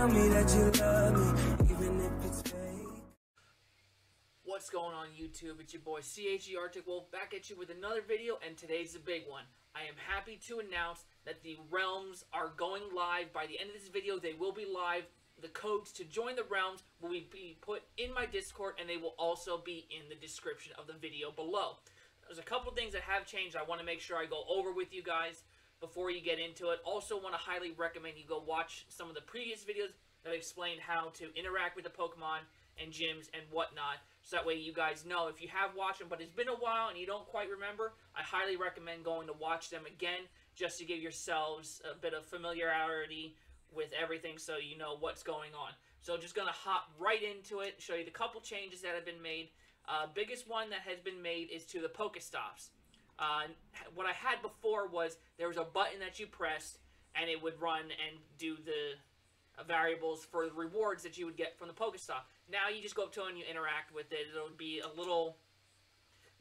tell me that you love me, even if it's fake. What's going on YouTube? It's your boy CHE Arctic Wolf back at you with another video, and today's the big one. I am happy to announce that the realms are going live. By the end of this video, they will be live. The codes to join the realms will be put in my Discord, and they will also be in the description of the video below. There's a couple things that have changed I want to make sure I go over with you guys before you get into it. Also want to highly recommend you go watch some of the previous videos that explain how to interact with the Pokemon and gyms and whatnot, so that way you guys know. If you have watched them but it's been a while and you don't quite remember, I highly recommend going to watch them again just to give yourselves a bit of familiarity with everything so you know what's going on. So just going to hop right into it, show you the couple changes that have been made. Biggest one that has been made is to the Pokestops. What I had before was there was a button that you pressed and it would run and do the variables for the rewards that you would get from the Pokestop. Now you just go up to it and you interact with it. It'll be a little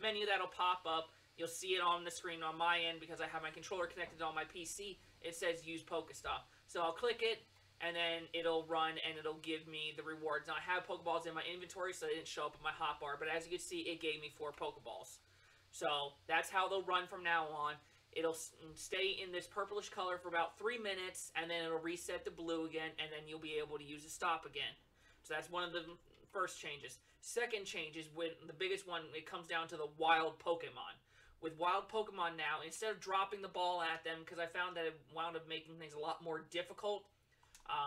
menu that'll pop up. You'll see it on the screen on my end because I have my controller connected on my PC. It says use Pokestop. So I'll click it and then it'll run and it'll give me the rewards. Now I have Pokeballs in my inventory, so they didn't show up in my hotbar, but as you can see, it gave me 4 Pokeballs. So that's how they'll run from now on. It'll stay in this purplish color for about 3 minutes, and then it'll reset to blue again, and then you'll be able to use the stop again. So that's one of the first changes. Second change is with the biggest one, it comes down to the wild Pokemon. With wild Pokemon now, instead of dropping the ball at them, because I found that it wound up making things a lot more difficult,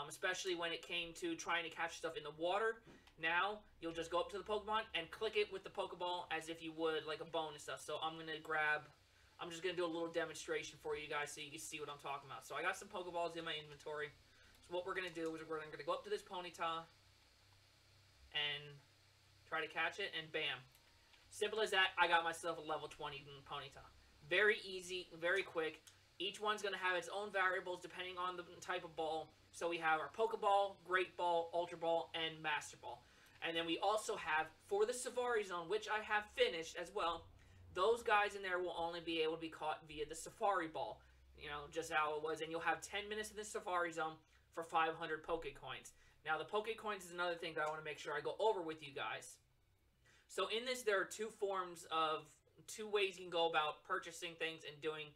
especially when it came to trying to catch stuff in the water. Now, you'll just go up to the Pokemon and click it with the Pokeball as if you would like a bone and stuff. So I'm just going to do a little demonstration for you guys so you can see what I'm talking about. So I got some Pokeballs in my inventory. So what we're going to do is we're going to go up to this Ponyta and try to catch it, and bam. Simple as that, I got myself a level 20 Ponyta. Very easy, very quick. Each one's going to have its own variables depending on the type of ball. So we have our Pokeball, Great Ball, Ultra Ball, and Master Ball. And then we also have, for the Safari Zone, which I have finished as well, those guys in there will only be able to be caught via the Safari Ball. You know, just how it was. And you'll have 10 minutes in the Safari Zone for 500 Pokecoins. Now, the Pokecoins is another thing that I want to make sure I go over with you guys. So in this, there are two ways you can go about purchasing things and doing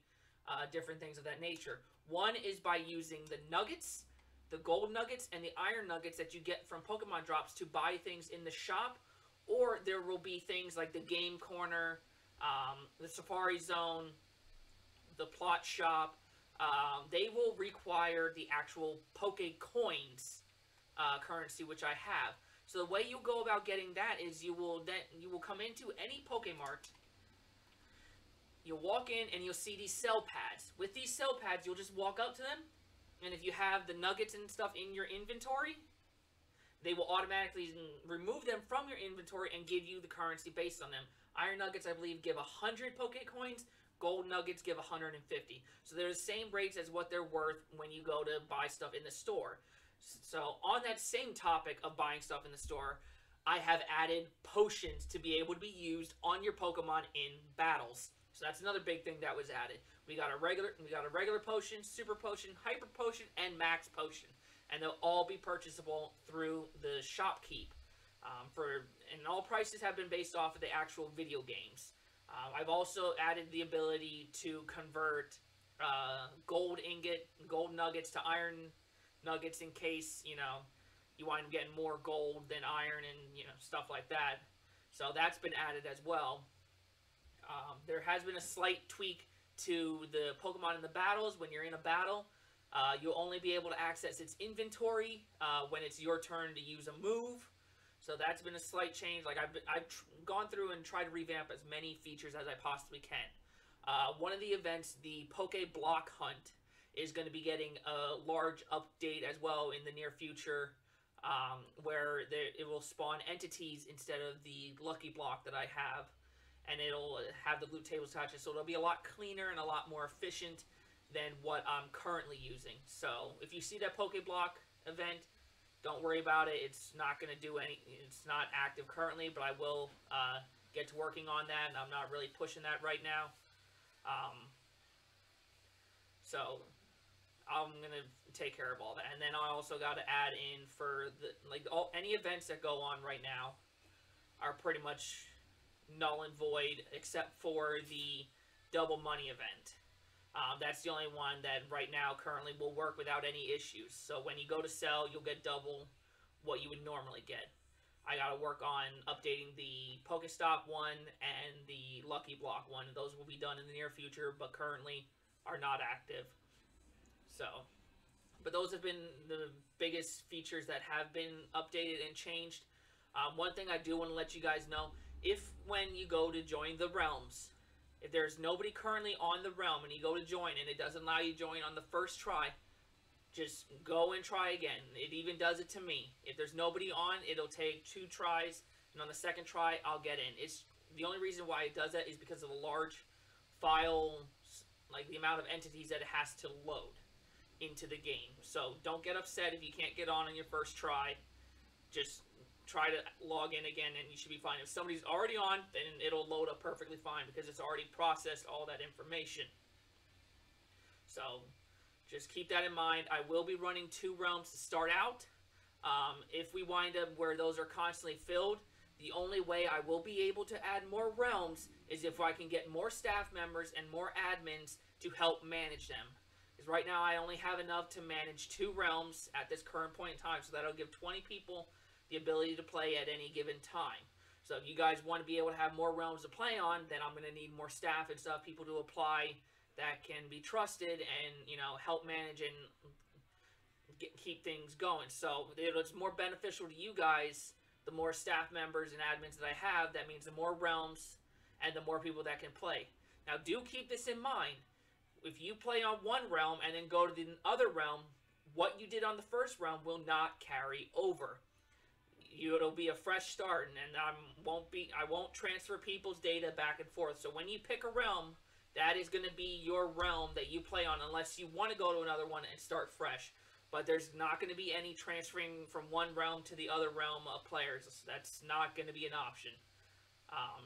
different things of that nature. One is by using the nuggets, the gold nuggets, and the iron nuggets that you get from Pokemon drops to buy things in the shop. Or there will be things like the Game Corner, the Safari Zone, the Plot Shop. They will require the actual Pokecoins currency, which I have. So the way you go about getting that is you will come into any Pokemart. You'll walk in and you'll see these cell pads. With these cell pads, you'll just walk up to them, and if you have the nuggets and stuff in your inventory, they will automatically remove them from your inventory and give you the currency based on them. Iron nuggets, I believe, give 100 Pokecoins. Gold nuggets give 150. So they're the same rates as what they're worth when you go to buy stuff in the store. So on that same topic of buying stuff in the store, I have added potions to be able to be used on your Pokemon in battles. So that's another big thing that was added. We got a regular potion, super potion, hyper potion, and max potion. And they'll all be purchasable through the Shopkeep. And all prices have been based off of the actual video games. I've also added the ability to convert gold nuggets to iron nuggets in case, you know, you wind up getting more gold than iron and, you know, stuff like that. So that's been added as well. There has been a slight tweak to the Pokemon in the battles. When you're in a battle, you'll only be able to access its inventory when it's your turn to use a move. So that's been a slight change. Like I've gone through and tried to revamp as many features as I possibly can. One of the events, the Pokeblock Hunt, is going to be getting a large update as well in the near future, where it will spawn entities instead of the Lucky Block that I have, and it'll have the loot tables attached, so it'll be a lot cleaner and a lot more efficient than what I'm currently using. So if you see that Pokeblock event, don't worry about it. It's not going to do it's not active currently, but I will get to working on that, and I'm not really pushing that right now. So I'm gonna take care of all that. And then I also got to add in for the any events that go on right now are pretty much null and void except for the double money event. That's the only one that right now currently will work without any issues. So when you go to sell, you'll get double what you would normally get. I gotta work on updating the Pokestop one and the Lucky Block one. Those will be done in the near future, but currently are not active. So, but those have been the biggest features that have been updated and changed. One thing I do want to let you guys know, if when you go to join the realms, if there's nobody currently on the realm and you go to join and it doesn't allow you to join on the first try, just go and try again. It even does it to me. If there's nobody on, it'll take 2 tries, and on the second try, I'll get in. It's the only reason why it does that is because of the large file, like the amount of entities that it has to load into the game. So don't get upset if you can't get on your first try. Just try to log in again and you should be fine. If somebody's already on, then it'll load up perfectly fine because it's already processed all that information. So just keep that in mind. I will be running 2 realms to start out. If we wind up where those are constantly filled, the only way I will be able to add more realms is if I can get more staff members and more admins to help manage them. Because right now I only have enough to manage 2 realms at this current point in time, so that'll give 20 people the ability to play at any given time. So if you guys want to be able to have more realms to play on, then I'm going to need more staff and stuff, people to apply that can be trusted and, you know, help manage and keep things going. So it's more beneficial to you guys, the more staff members and admins that I have. That means the more realms and the more people that can play. Now do keep this in mind. If you play on one realm and then go to the other realm, what you did on the first realm will not carry over. It'll be a fresh start, and I won't transfer people's data back and forth. So when you pick a realm, that is going to be your realm that you play on, unless you want to go to another one and start fresh. But there's not going to be any transferring from one realm to the other realm of players. That's not going to be an option.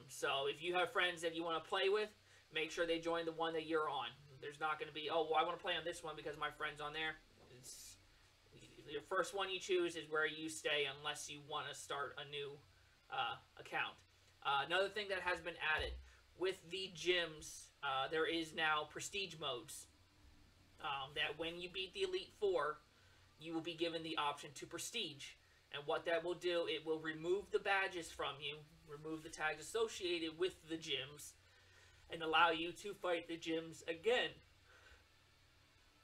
So if you have friends that you want to play with, make sure they join the one that you're on. There's not going to be, oh, well, I want to play on this one because my friend's on there. The first one you choose is where you stay unless you want to start a new account. Another thing that has been added, with the gyms, there is now prestige modes. That when you beat the Elite Four, you will be given the option to prestige. And what that will do, it will remove the badges from you, remove the tags associated with the gyms, and allow you to fight the gyms again.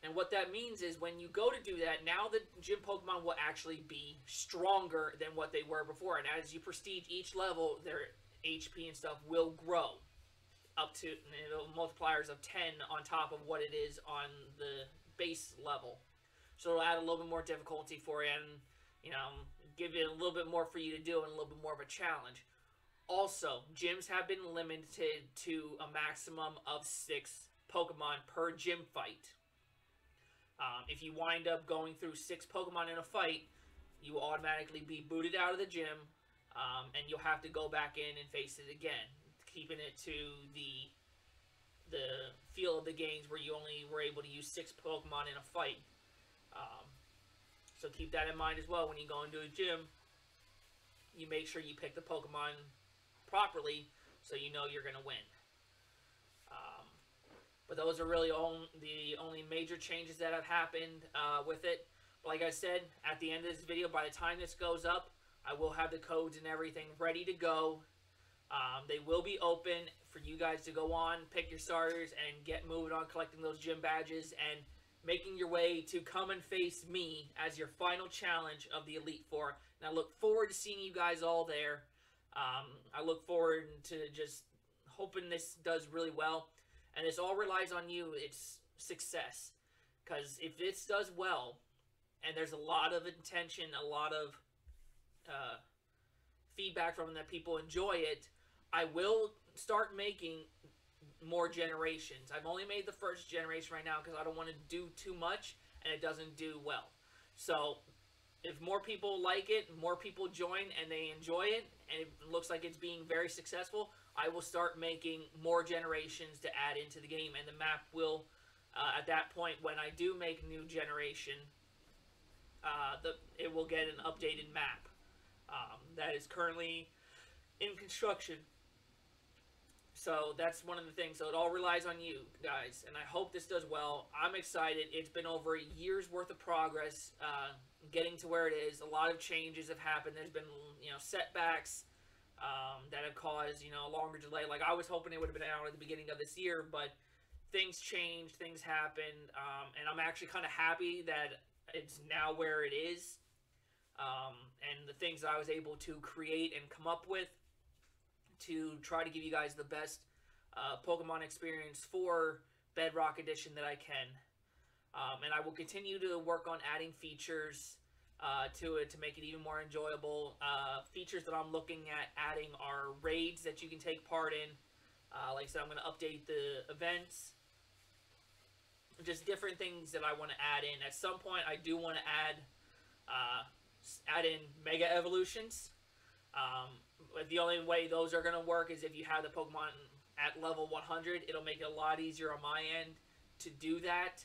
And what that means is when you go to do that, now the gym Pokemon will actually be stronger than what they were before. And as you prestige each level, their HP and stuff will grow up to multipliers of 10 on top of what it is on the base level. So it'll add a little bit more difficulty for you and, you know, give it a little bit more for you to do and a little bit more of a challenge. Also, gyms have been limited to a maximum of 6 Pokemon per gym fight. If you wind up going through 6 Pokemon in a fight, you will automatically be booted out of the gym, and you'll have to go back in and face it again, keeping it to the feel of the games where you only were able to use 6 Pokemon in a fight. So keep that in mind as well when you go into a gym. You make sure you pick the Pokemon properly so you know you're going to win. But those are really the only major changes that have happened with it. But like I said, at the end of this video, by the time this goes up, I will have the codes and everything ready to go. They will be open for you guys to go on, pick your starters, and get moving on collecting those gym badges and making your way to come and face me as your final challenge of the Elite Four. And I look forward to seeing you guys all there. I look forward to just hoping this does really well. And this all relies on you. It's success. Because if this does well, and there's a lot of intention, a lot of feedback from them that people enjoy it, I will start making more generations. I've only made the first generation right now because I don't want to do too much and it doesn't do well. So if more people like it, more people join and they enjoy it, and it looks like it's being very successful, I will start making more generations to add into the game, and the map will At that point, when I do make new generation, it will get an updated map that is currently in construction. So that's one of the things. So it all relies on you guys, and I hope this does well. I'm excited. It's been over a year's worth of progress getting to where it is. A lot of changes have happened. There's been, setbacks that have caused, a longer delay. Like, I was hoping it would have been out at the beginning of this year, but things changed, things happened, and I'm actually kind of happy that it's now where it is. And the things that I was able to create and come up with to try to give you guys the best Pokemon experience for Bedrock Edition that I can. And I will continue to work on adding features to it to make it even more enjoyable. Features that I'm looking at adding are raids that you can take part in. Like I said, I'm going to update the events. Just different things that I want to add in. At some point, I do want to add in Mega Evolutions. But the only way those are going to work is if you have the Pokemon at level 100. It'll make it a lot easier on my end to do that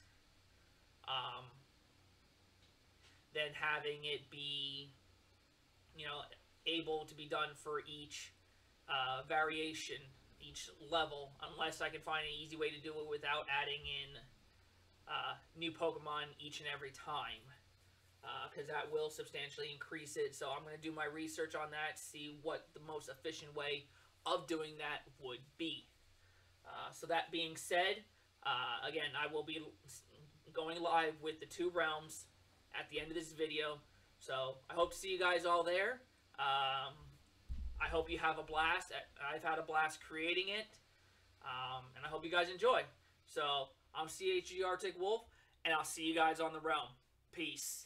than having it be, able to be done for each variation, each level, unless I can find an easy way to do it without adding in new Pokemon each and every time. Because that will substantially increase it. So I'm going to do my research on that, see what the most efficient way of doing that would be. So that being said, again, I will be going live with the 2 realms at the end of this video. So I hope to see you guys all there. I hope you have a blast. I've had a blast creating it. And I hope you guys enjoy. So I'm CHG Arctic Wolf, and I'll see you guys on the realm. Peace.